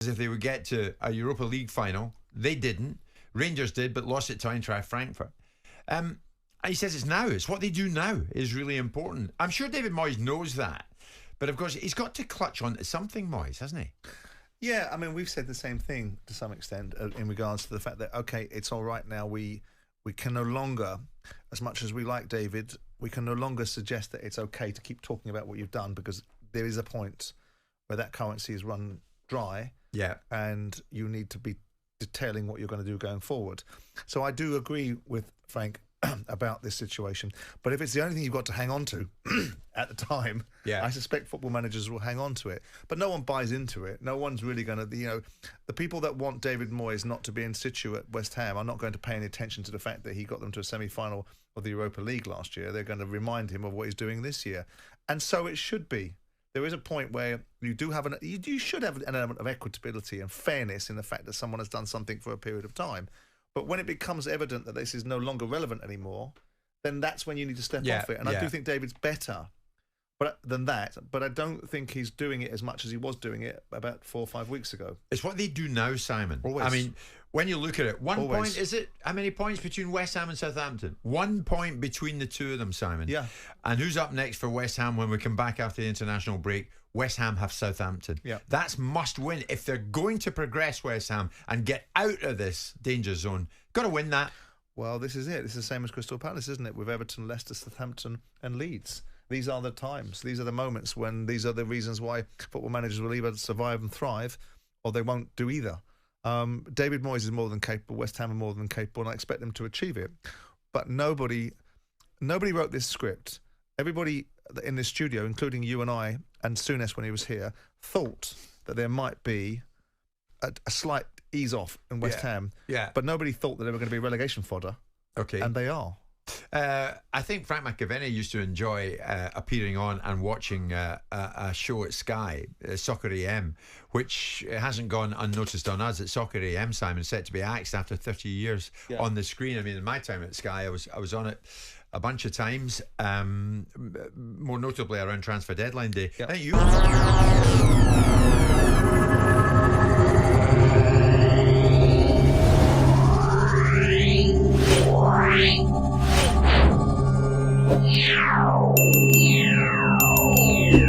if they would get to a Europa League final. They didn't. Rangers did, but lost it to Eintracht Frankfurt. He says it's now. It's what they do now is really important. I'm sure David Moyes knows that. But of course, he's got to clutch on to something, Moyes, hasn't he? Yeah, I mean, we've said the same thing to some extent in regards to the fact that, okay, it's all right now. We can no longer, as much as we like David, we can no longer suggest that it's okay to keep talking about what you've done, because there is a point where that currency is run dry. Yeah. And you need to be detailing what you're going to do going forward. So I do agree with Frank about this situation. But if it's the only thing you've got to hang on to at the time, I suspect football managers will hang on to it. But no one buys into it. No one's really going to, the people that want David Moyes not to be in situ at West Ham are not going to pay any attention to the fact that he got them to a semi-final of the Europa League last year. They're going to remind him of what he's doing this year. And so it should be. There is a point where you do have you should have an element of equitability and fairness in the fact that someone has done something for a period of time. But when it becomes evident that this is no longer relevant anymore, then that's when you need to step off it. And I do think David's better than that, but I don't think he's doing it as much as he was doing it about 4 or 5 weeks ago. It's what they do now, Simon. Always. I mean, when you look at it, 1 point, is it? How many points between West Ham and Southampton? 1 point between the two of them, Simon. Yeah. And who's up next for West Ham when we come back after the international break? West Ham have Southampton. Yeah. That's must win. If they're going to progress, West Ham, and get out of this danger zone, got to win that. Well, this is it. It's the same as Crystal Palace, isn't it? With Everton, Leicester, Southampton and Leeds. These are the times. These are the moments when these are the reasons why football managers will either survive and thrive or they won't do either. David Moyes is more than capable. West Ham are more than capable, and I expect them to achieve it. But nobody wrote this script. Everybody in this studio, including you and I, and Souness when he was here, thought that there might be a slight ease off in West Ham. Yeah. But nobody thought that they were going to be relegation fodder. Okay. And they are. I think Frank McAvenny used to enjoy appearing on and watching a show at Sky, Soccer AM, which hasn't gone unnoticed on us. At Soccer AM, Simon, set to be axed after 30 years on the screen. I mean, in my time at Sky, I was on it a bunch of times, more notably around transfer deadline day. Yep. I think you... Yeah.